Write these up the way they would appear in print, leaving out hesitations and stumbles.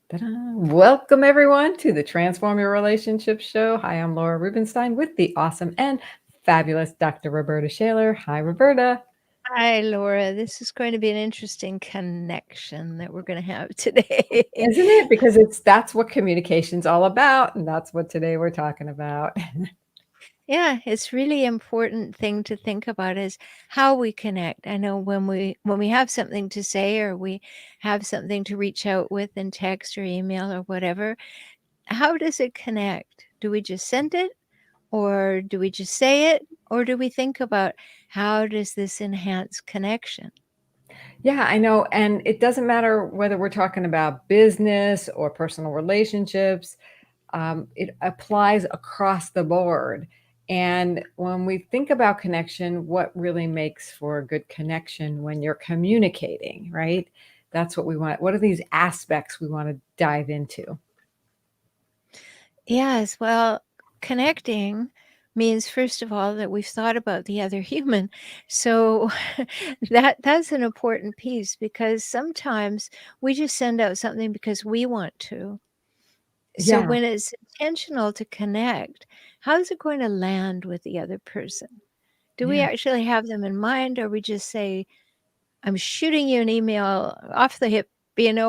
Ta-da. Welcome, everyone, to the Transform Your Relationship show. Hi, I'm Laura Rubinstein with the awesome and fabulous Dr. Rhoberta Shaler. Hi, Rhoberta. Hi, Laura. This is going to be an interesting connection that we're going to have today. Isn't it? Because that's what communication's all about, and that's what today we're talking about. Yeah, it's really important thing to think about is how we connect. I know when we have something to say or we have something to reach out with in text or email or whatever, how does it connect? Do we just send it or do we just say it or do we think about how does this enhance connection? Yeah, I know. And it doesn't matter whether we're talking about business or personal relationships. It applies across the board. And when we think about connection, what really makes for a good connection when you're communicating, right? That's what we want. What are these aspects we want to dive into? Yes, well, connecting means first of all that we've thought about the other human. So that's an important piece because sometimes we just send out something because we want to. So Yeah, when it's intentional to connect, how is it going to land with the other person? Do we yeah. actually have them in mind or we just say, I'm shooting you an email off the hip, and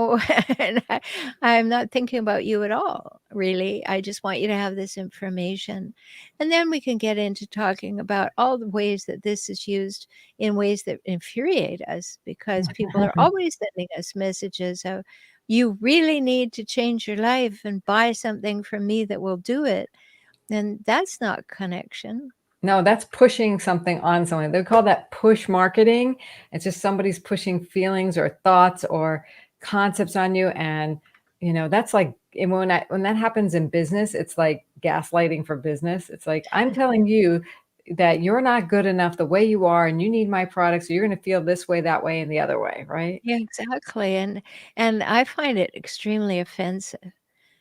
I'm not thinking about you at all, really. I just want you to have this information. And then we can get into talking about all the ways that this is used in ways that infuriate us because people are always sending us messages of, you really need to change your life and buy something from me that will do it. And that's not connection. No, that's pushing something on someone. They call that push marketing. It's just somebody's pushing feelings or thoughts or concepts on you. And, that's like, and when that happens in business, it's like gaslighting for business. It's like, I'm telling you that you're not good enough the way you are, and you need my product. So you're going to feel this way, that way, and the other way. Right. Yeah, exactly. And I find it extremely offensive.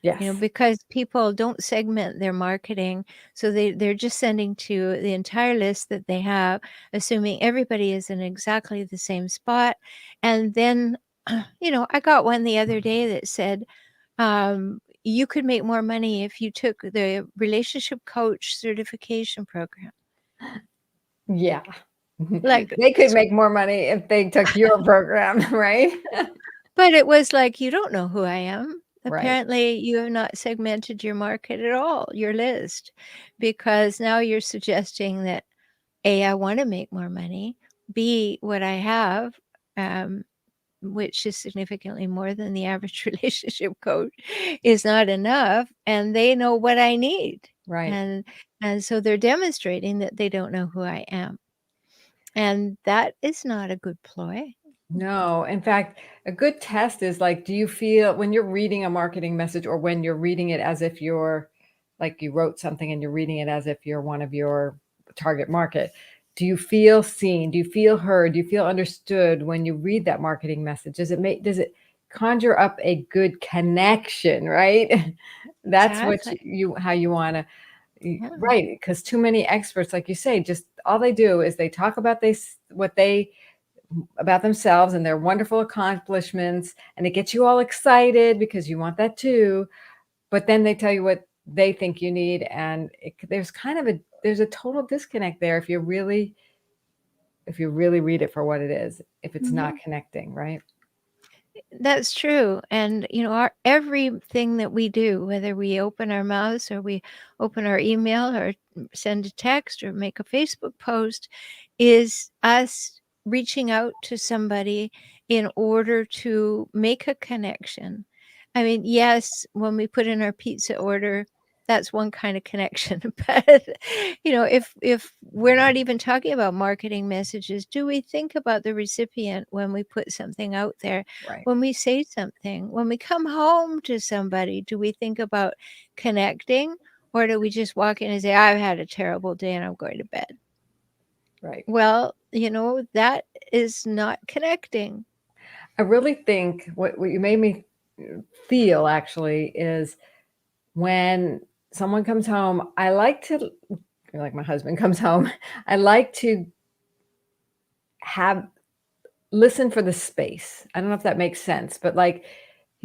Yes. Because people don't segment their marketing, so they're just sending to the entire list that they have, assuming everybody is in exactly the same spot. And then, I got one the other day that said, you could make more money if you took the relationship coach certification program. Yeah. Like, They could make more money if they took your program. Right. but it was like, "You don't know who I am. Right. Apparently, you have not segmented your market at all, your list, because now you're suggesting that, A, I wanna make more money, B, what I have, um, which is significantly more than the average relationship coach, is not enough, and they know what I need." Right. And and so they're demonstrating that they don't know who I am, and that is not a good ploy. No, in fact, a good test is like, do you feel when you're reading a marketing message or when you're reading it as if you're like you wrote something and you're reading it as if you're one of your target market, do you feel seen? Do you feel heard? Do you feel understood when you read that marketing message? Does it conjure up a good connection, right? That's what Exactly. how you want to, Yeah. right? Because too many experts, like you say, just all they do is they talk about what they about themselves and their wonderful accomplishments, and it gets you all excited because you want that too. But then they tell you what they think you need, and there's a total disconnect there if you really read it for what it is, if it's not Mhm. connecting, right? That's true, and, our everything that we do, whether we open our mouths or we open our email or send a text or make a Facebook post, is us reaching out to somebody in order to make a connection. I mean, yes, when we put in our pizza order, that's one kind of connection, but, if we're not even talking about marketing messages, do we think about the recipient when we put something out there? Right. When we say something, when we come home to somebody, do we think about connecting or do we just walk in and say, I've had a terrible day and I'm going to bed? Right. Well, that is not connecting. I really think what you made me feel actually is when someone comes home, I like to, like my husband comes home, I like to have listen for the space. I don't know if that makes sense, but like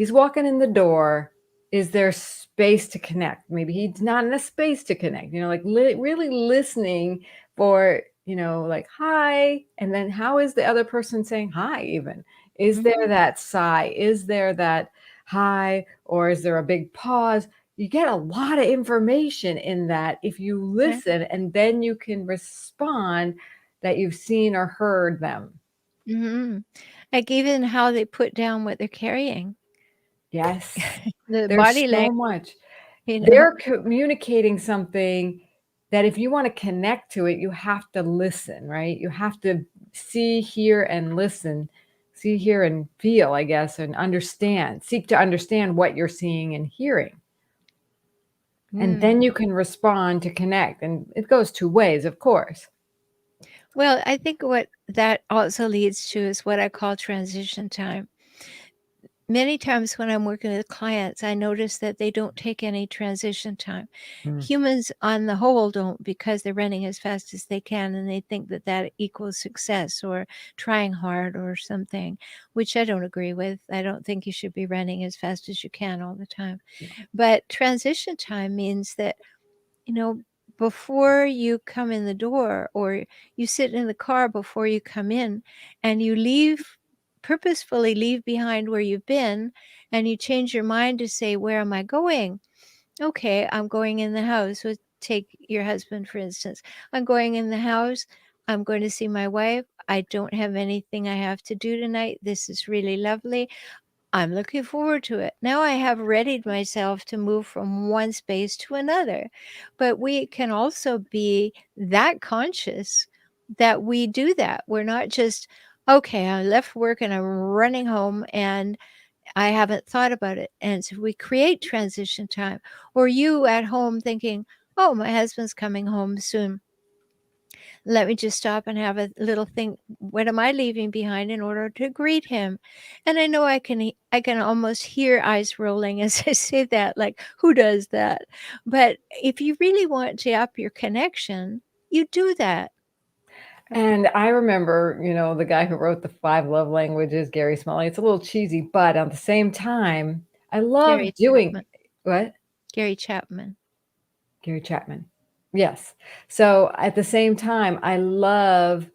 he's walking in the door. Is there space to connect? Maybe he's not in a space to connect, like really listening for, like, hi. And then how is the other person saying hi even? Is there that sigh? Is there that hi? Or is there a big pause? You get a lot of information in that if you listen, and then you can respond that you've seen or heard them. Like even how they put down what they're carrying, Yes. the There's body so language, much. you know? They're communicating something that if you want to connect to it, you have to listen, right? You have to see, hear, and listen. See, hear, and feel, I guess, and understand. Seek to understand what you're seeing and hearing. And then you can respond to connect. And it goes two ways, of course. Well, I think what that also leads to is what I call transition time. Many times when I'm working with clients, I notice that they don't take any transition time. Mm. Humans, on the whole, don't, because they're running as fast as they can and they think that that equals success or trying hard or something, which I don't agree with. I don't think you should be running as fast as you can all the time. But transition time means that, you know, before you come in the door or you sit in the car before you come in and you purposefully leave behind where you've been and you change your mind to say, where am I going? Okay, I'm going in the house. So take your husband, for instance. I'm going in the house. I'm going to see my wife. I don't have anything I have to do tonight. This is really lovely. I'm looking forward to it. Now I have readied myself to move from one space to another. But we can also be that conscious that we do that. We're not just, okay, I left work and I'm running home and I haven't thought about it. And so we create transition time. Or you at home thinking, oh, my husband's coming home soon. Let me just stop and have a little think, what am I leaving behind in order to greet him? And I know I can almost hear eyes rolling as I say that, like, who does that? But if you really want to up your connection, you do that. And I remember, the guy who wrote the 5 love languages, Gary Smalley. It's a little cheesy, but at the same time, I love Gary doing Chapman. what? Gary Chapman. Gary Chapman. Yes. So at the same time, I love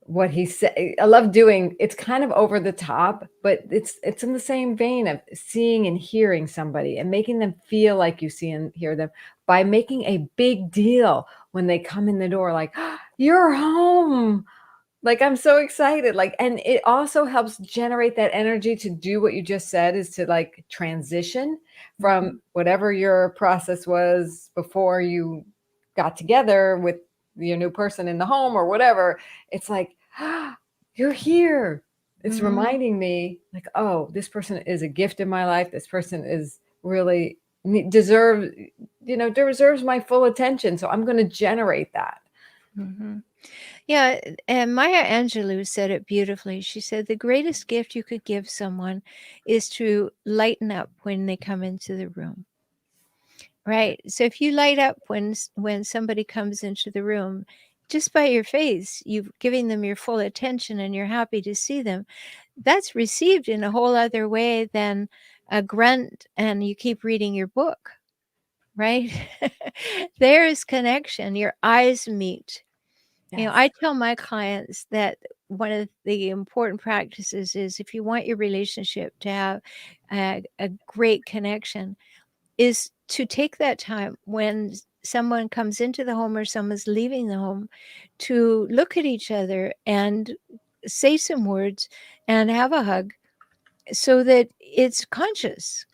what he said. I love doing. It's kind of over the top, but it's in the same vein of seeing and hearing somebody and making them feel like you see and hear them by making a big deal when they come in the door, like, "Oh, you're home." Like, I'm so excited, like, and it also helps generate that energy to do what you just said, is to, like, transition from whatever your process was before you got together with your new person in the home or whatever. It's like, "Ah, you're here." It's Mhm. reminding me, like, "Oh, this person is a gift in my life. This person is really deserves, deserves my full attention, so I'm gonna generate that." Mhm. Yeah, and Maya Angelou said it beautifully. She said, "The greatest gift you could give someone is to lighten up when they come into the room." Right? So if you light up when somebody comes into the room, just by your face, you've giving them your full attention and you're happy to see them. That's received in a whole other way than a grunt and you keep reading your book, right? There is connection. Your eyes meet. Yes. I tell my clients that one of the important practices is if you want your relationship to have a great connection, is to take that time when someone comes into the home or someone's leaving the home to look at each other and say some words and have a hug so that it's conscious.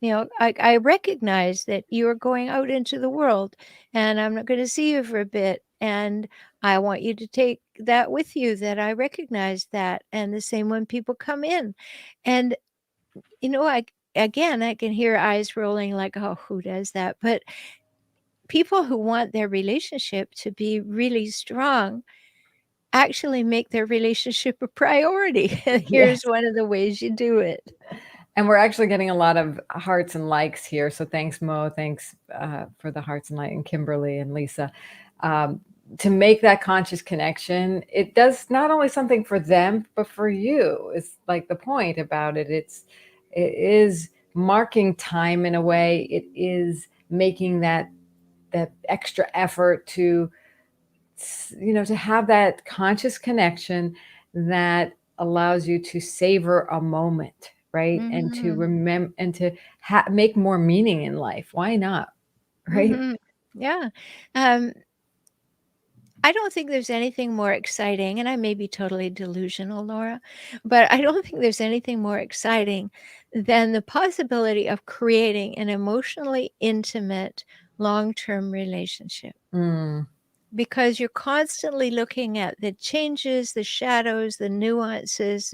I recognize that you are going out into the world and I'm not going to see you for a bit. And I want you to take that with you, that I recognize that. And the same when people come in. And, I can hear eyes rolling like, oh, who does that? But people who want their relationship to be really strong actually make their relationship a priority. And here's Yes. one of the ways you do it. And we're actually getting a lot of hearts and likes here. So thanks, Mo. Thanks for the hearts and likes, and Kimberly and Lisa. to make that conscious connection, it does not only something for them, but for you. It's like the point about it. It is marking time in a way. It is making that extra effort to, to have that conscious connection that allows you to savor a moment, right? And to Mhm. remember and to make more meaning in life. Why not? Right? Mhm. Yeah. Um, I don't think there's anything more exciting, and I may be totally delusional, Laura, but I don't think there's anything more exciting than the possibility of creating an emotionally intimate long-term relationship. Mm, Because you're constantly looking at the changes, the shadows, the nuances,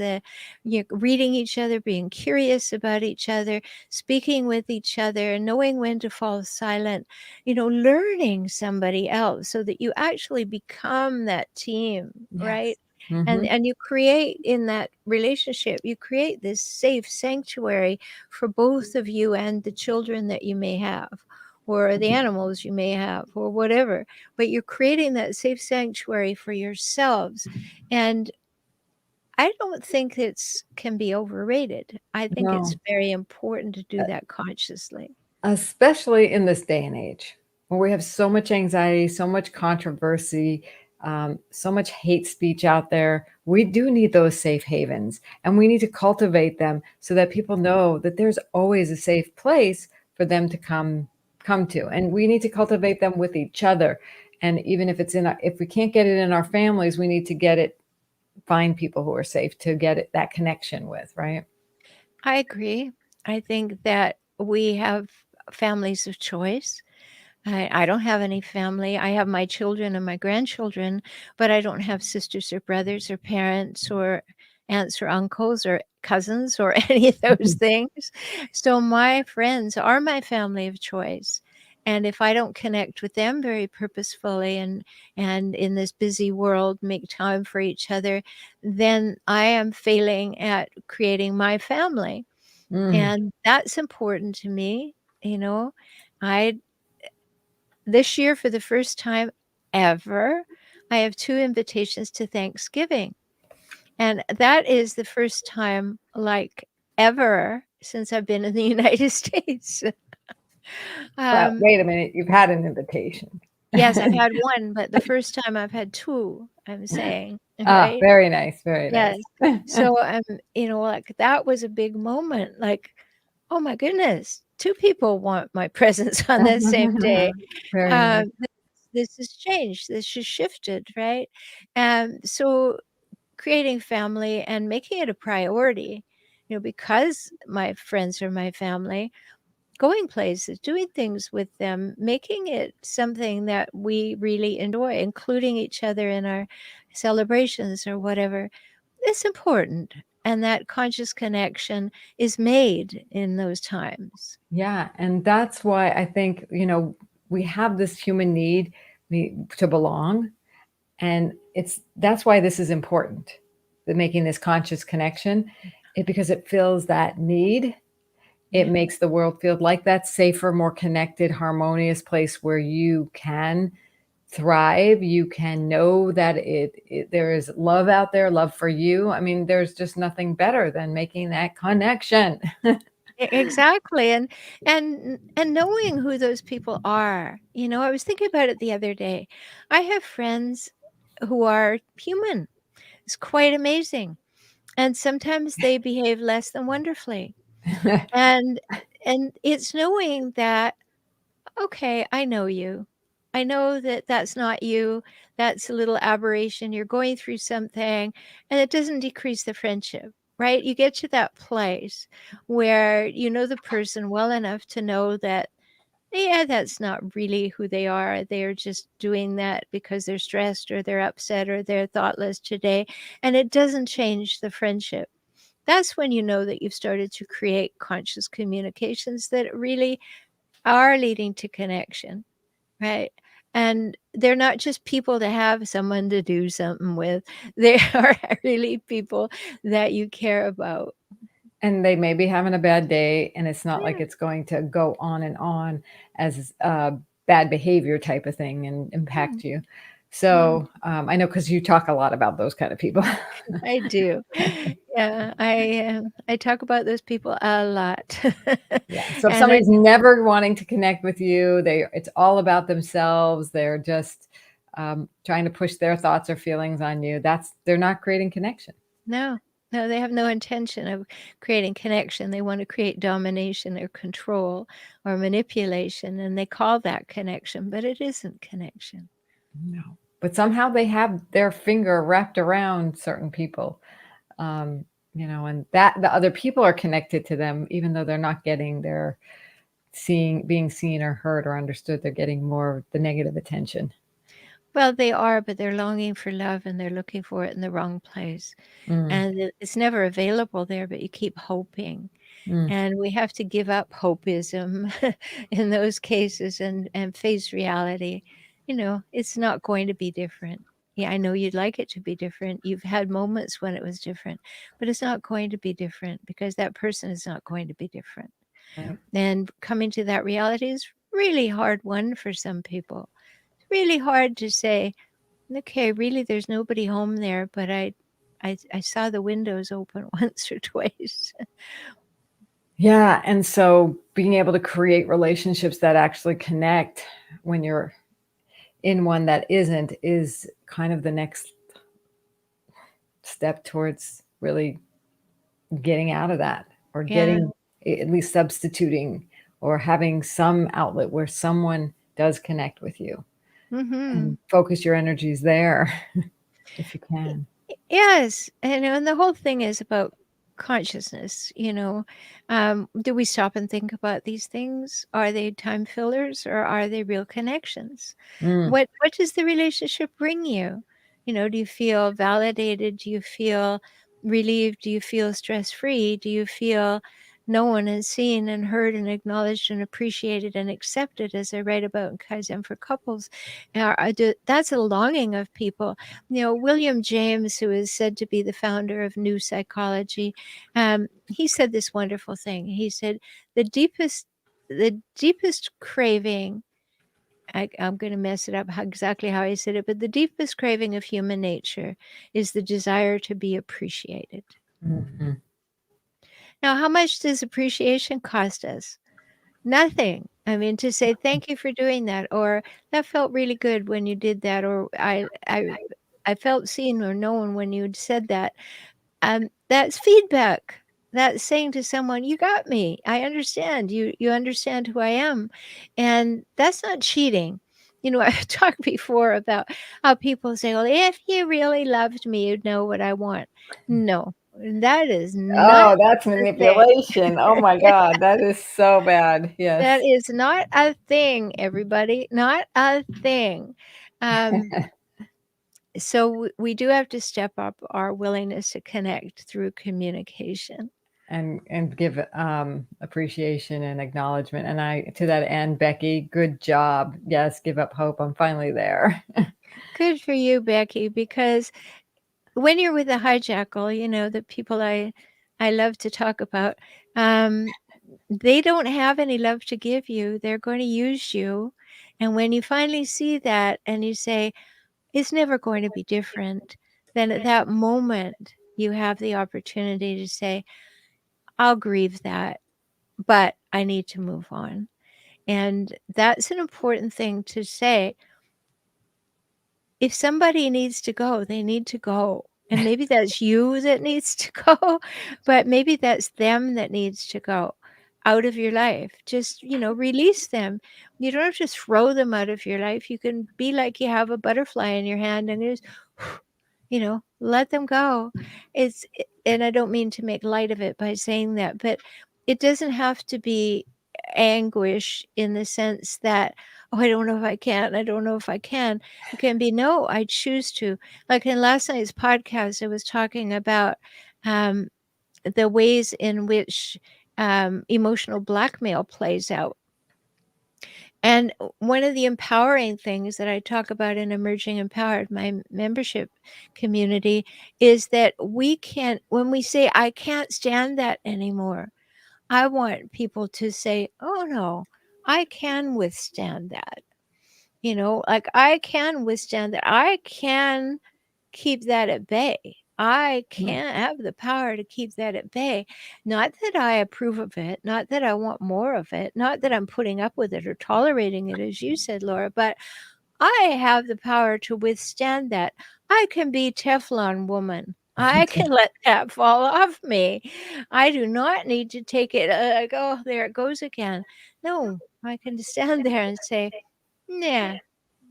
you're reading each other, being curious about each other, speaking with each other, knowing when to fall silent, learning somebody else so that you actually become that team, right? yes. And you create in that relationship, you create this safe sanctuary for both of you and the children that you may have, or the animals you may have, or whatever, but you're creating that safe sanctuary for yourselves. And I don't think it's can be overrated. I think it's No. very important to do that consciously. Especially in this day and age, where we have so much anxiety, so much controversy, so much hate speech out there. We do need those safe havens, and we need to cultivate them so that people know that there's always a safe place for them to come to. And we need to cultivate them with each other. And even if if we can't get it in our families, we need to find people who are safe to get that connection with, right? I agree. I think that we have families of choice. I don't have any family. I have my children and my grandchildren, but I don't have sisters or brothers or parents or aunts or uncles or cousins or any of those things. So my friends are my family of choice. And if I don't connect with them very purposefully and in this busy world make time for each other, then I am failing at creating my family. Mm. And that's important to me. You know, I this year, for the first time ever, I have 2 invitations to Thanksgiving, and that is the first time, like, ever since I've been in the United States. Well, Um, wait a minute, you've had an invitation. yes, I've had 1, but the first time I've had 2, I'm saying, Ah, right? very nice, very nice. Yes. So, like, that was a big moment, like, "Oh my goodness, 2 people want my presence on that same day." Very nice. This has changed, this has shifted, right? So creating family and making it a priority, because my friends are my family, going places, doing things with them, making it something that we really enjoy, including each other in our celebrations or whatever, it's important. And that conscious connection is made in those times. Yeah, and that's why I think, we have this human need to belong, and that's why this is important, that making this conscious connection, because it fills that need. It Yeah. makes the world feel like that safer, more connected, harmonious place where you can thrive. You can know that there is love out there, love for you. I mean, there's just nothing better than making that connection. Exactly, and knowing who those people are. I was thinking about it the other day. I have friends who are human. It's quite amazing, and sometimes they behave less than wonderfully. And and it's knowing that, "Okay, I know you. I know that that's not you. That's a little aberration. You're going through something," and it doesn't decrease the friendship, right? You get to that place where you know the person well enough to know that, yeah, that's not really who they are. They're just doing that because they're stressed or they're upset or they're thoughtless today, and it doesn't change the friendship. That's when you know that you've started to create conscious communications that really are leading to connection, right? And they're not just people to have someone to do something with. They are really people that you care about. And they may be having a bad day, and it's not like Yeah, it's going to go on and on as bad behavior type of thing and mm, impact you. So I know because you talk a lot about those kind of people. I do. Yeah, I talk about those people a lot. Yeah. So if And I somebody's never wanting to connect with you, it's all about themselves. They're just trying to push their thoughts or feelings on you. They're not creating connection. no, no, they have no intention of creating connection. They want to create domination or control or manipulation, and they call that connection, but it isn't connection. No. But somehow they have their finger wrapped around certain people. Um, and that the other people are connected to them, even though they're not getting their being seen or heard or understood. They're getting more of the negative attention. Well, they are, but they're longing for love and they're looking for it in the wrong place. Mm, And it's never available there, but you keep hoping. mm, And we have to give up hopeism in those cases and face reality. It's not going to be different. Yeah, I know you'd like it to be different. You've had moments when it was different, but it's not going to be different because that person is not going to be different. right. And coming to that reality is really hard one for some people. It's really hard to say, okay, really there's nobody home there, but I saw the windows open once or twice. Yeah. And so being able to create relationships that actually connect when you're in one that isn't is kind of the next step towards really getting out of that, or Yeah. getting at least substituting or having some outlet where someone does connect with you, Mhm. and focus your energies there if you can. Yes, and the whole thing is about consciousness, do we stop and think about these things? Are they time fillers or are they real connections? Mm, What does the relationship bring you? Do you feel validated? Do you feel relieved? Do you feel stress-free? Do you feel known and seen and heard and acknowledged and appreciated and accepted, as I write about in Kaizen for Couples? That's a longing of people. William James, who is said to be the founder of New Psychology, he said this wonderful thing. He said, the deepest craving, I'm going to mess it up exactly how he said it, but the deepest craving of human nature is the desire to be appreciated. mhm. Now, how much does appreciation cost us? Nothing. I mean, to say thank you for doing that, or that felt really good when you did that, or I felt seen or known when you said that. That's feedback. That's saying to someone, "You got me. I understand. You understand who I am." And that's not cheating. I've talked before about how people say, "Well, if you really loved me, you'd know what I want." No, that is not Oh, that's the thing. manipulation. Oh my God, that is so bad. That Yes. is not a thing, everybody, not a thing. Um, so we do have to step up our willingness to connect through communication. And give appreciation and acknowledgement. And to that end, Becky, good job. Yes, give up hope. I'm finally there. Good for you, Becky, because when you're with a hijackal, the people I love to talk about, um, they don't have any love to give you. They're going to use you. And when you finally see that and you say, it's never going to be different, then at that moment, you have the opportunity to say, I'll grieve that, but I need to move on. And that's an important thing to say. If somebody needs to go, they need to go. And maybe that's you that needs to go, but maybe that's them that needs to go out of your life. Just, release them. You don't have to throw them out of your life. You can be like you have a butterfly in your hand and just, let them go. And I don't mean to make light of it by saying that, but it doesn't have to be anguish in the sense that, oh, I don't know if I can. I don't know if I can. It can be, no, I choose to. Like in last night's podcast, I was talking about um, the ways in which emotional blackmail plays out. And one of the empowering things that I talk about in Emerging Empowered, my membership community, is that when we say, I can't stand that anymore, I want people to say, oh no, I can withstand that. Like, I can withstand that. I can keep that at bay. I Mm. can have the power to keep that at bay. Not that I approve of it, not that I want more of it, not that I'm putting up with it or tolerating it, as you said, Laura, but I have the power to withstand that. I can be Teflon woman. I can let that fall off me. I do not need to take it like, "Oh, there it goes again." No, I can stand there and say, "Nah,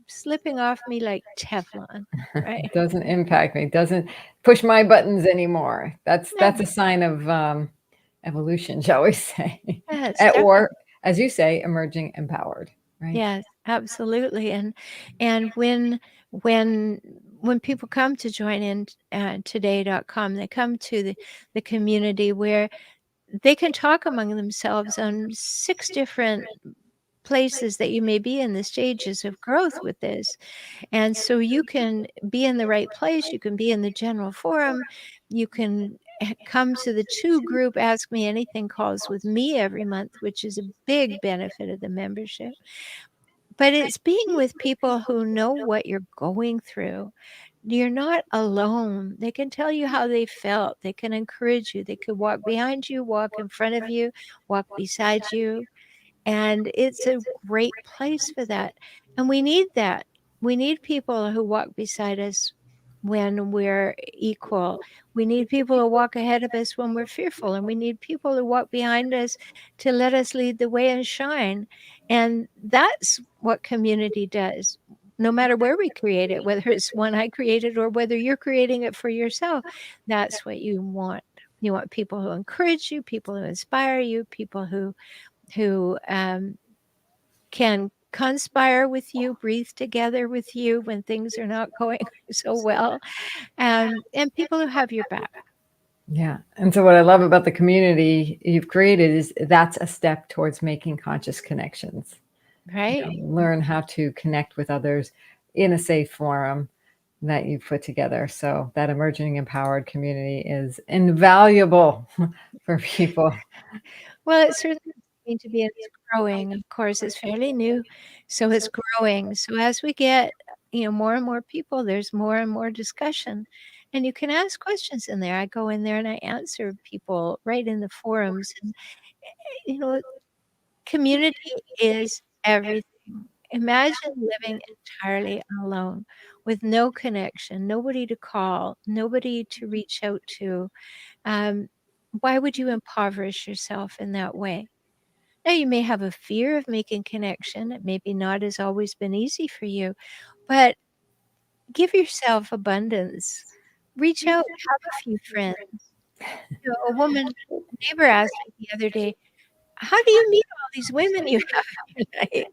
slipping off me like Teflon," right? It doesn't impact me, doesn't push my buttons anymore. That's No. a sign of, evolution, shall we say, Yes, or, definitely. as you say, emerging empowered, right? Yes, absolutely, and when when people come to join in, today.com, they come to the community where they can talk among themselves on 6 different places that you may be in the stages of growth with this, and so you can be in the right place, you can be in the general forum, you can come to the 2 group Ask Me Anything calls with me every month, which is a big benefit of the membership. But it's being with people who know what you're going through. You're not alone. They can tell you how they felt. They can encourage you. They could walk behind you, walk in front of you, walk beside you. And it's a great place for that. And we need that. We need people who walk beside us when we're equal. We need people who walk ahead of us when we're fearful. And we need people who walk behind us to let us lead the way and shine. And that's what community does. No matter where we create it, whether it's one I created or whether you're creating it for yourself, that's what you want. You want people who encourage you, people who inspire you, people who can conspire with you, breathe together with you when things are not going so well, and people who have your back, Yeah, and so what I love about the community you've created is that's a step towards making conscious connections. right? Learn how to connect with others in a safe forum that you've put together. So that emerging empowered community is invaluable for people. Well, it certainly is going to be, and it's growing. Of course, it's fairly new, so it's growing. So as we get, more and more people, there's more and more discussion, and you can ask questions in there. I go in there and I answer people right in the forums, and you know, community is everything. Imagine living entirely alone with no connection, nobody to call, nobody to reach out to. Um, why would you impoverish yourself in that way? Now, you may have a fear of making connection. It maybe not has always been easy for you, but give yourself abundance. Reach out, have a few friends. A neighbor asked me the other day, "How do you meet all these women you have in your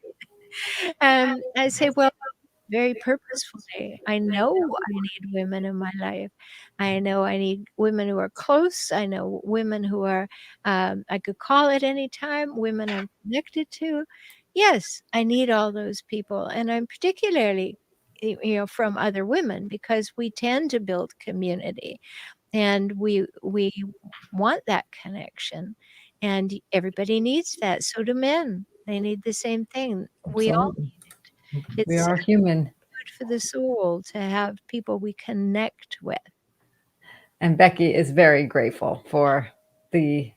life?" I say, "Well, very purposefully. I know I need women in my life. I know I need women who are close. I know women who are, I could call at any time, women I'm connected to. Yes, I need all those people. And I'm particularly, from other women because we tend to build community and we want that connection. And everybody needs that. So do men. They need the same thing. We all Absolutely. We it's are human. good for the soul to have people we connect with. And Becky is very grateful for the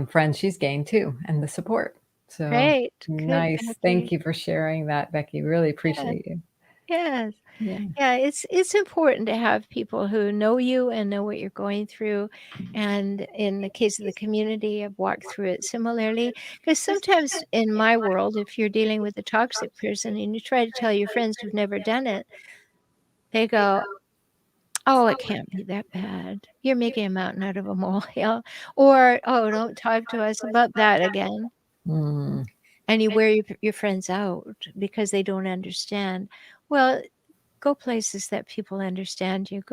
friends she's gained too and the support. So Right. Good, nice. Thank Becky. you for sharing that, Becky. Really Yeah. appreciate you. Yes. Yeah. Yeah, it's important to have people who know you and know what you're going through. And in the case of the community, I've walked through it similarly. Because sometimes in my world, if you're dealing with a toxic person and you try to tell your friends who've never done it, they go, "Oh, it can't be that bad. You're making a mountain out of a molehill." Or, "Oh, don't talk to us about that again." Mm, And you wear your friends out because they don't understand. Well, go places that people understand you.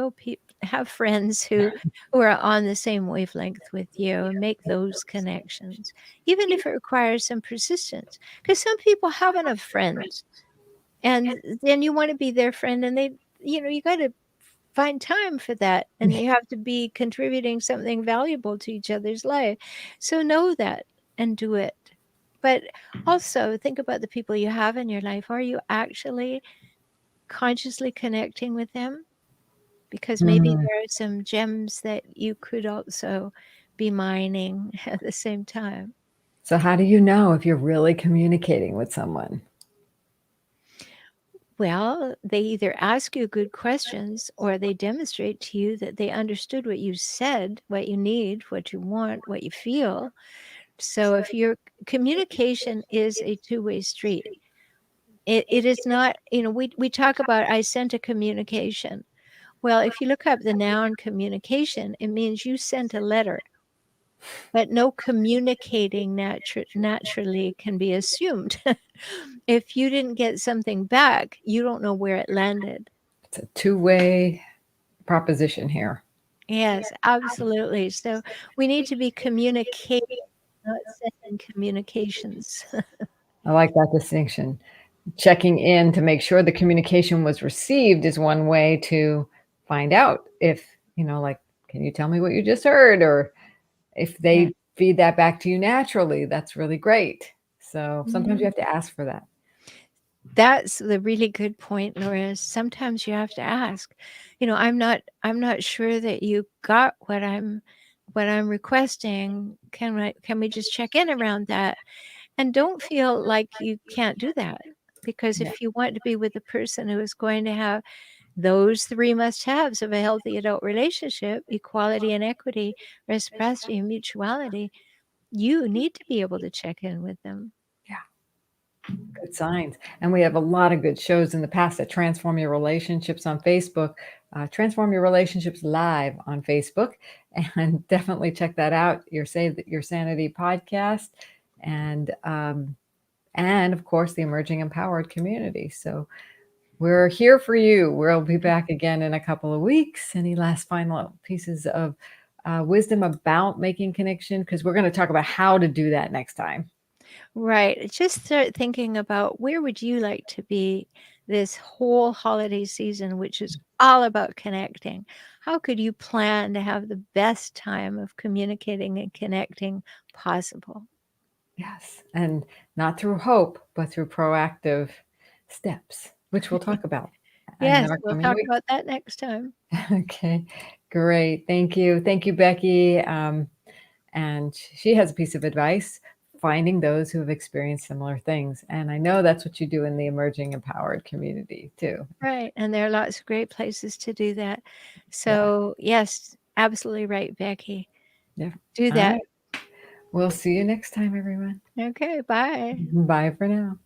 Have friends who are on the same wavelength with you and make those connections, even if it requires some persistence. Because some people have enough friends, and then you want to be their friend, and you got to find time for that, and you have to be contributing something valuable to each other's life. So know that and do it. But also think about the people you have in your life. Are you actually consciously connecting with them? Because maybe Mm. there are some gems that you could also be mining at the same time. So how do you know if you're really communicating with someone? Well, they either ask you good questions or they demonstrate to you that they understood what you said, what you need, what you want, what you feel. So if your communication is a two-way street, it is not, we talk about I sent a communication. Well, if you look up the noun communication, it means you sent a letter, but no communicating naturally can be assumed. If you didn't get something back, you don't know where it landed. It's a two-way proposition here. Yes, absolutely. So we need to be communicating, not sending communications. I like that distinction. Checking in to make sure the communication was received is one way to find out if, like, can you tell me what you just heard? Or if Yeah. they feed that back to you naturally, that's really great. So sometimes you Mhm. have to ask for that. That's the really good point, Laura. Sometimes you have to ask. I'm not sure that you got what I'm requesting. Can we just check in around that? And don't feel like you can't do that. Because Yeah. if you want to be with a person who is going to have those three must-haves of a healthy adult relationship, equality and equity, reciprocity and mutuality, you need to be able to check in with them. Yeah. Good signs. And we have a lot of good shows in the past that transform your relationships on Facebook. Transform Your Relationships Live on Facebook. And definitely check that out. Your Save Your Sanity podcast. And of course, the Emerging Empowered Community. So we're here for you. We'll be back again in a couple of weeks. Any last final pieces of wisdom about making connection? Because we're going to talk about how to do that next time. Right. Just start thinking about where would you like to be this whole holiday season, which is all about connecting. How could you plan to have the best time of communicating and connecting possible? Yes. And not through hope, but through proactive steps, which we'll talk about in Yes, our we'll coming talk weeks. about that next time. Okay. Great. Thank you. Thank you, Becky. And she has a piece of advice: finding those who have experienced similar things. And I know that's what you do in the Emerging Empowered Community too. Right. And there are lots of great places to do that. Yeah. So, yes, absolutely right, Becky. Yeah. Do All that. right. We'll see you next time, everyone. Okay. Bye. Bye for now.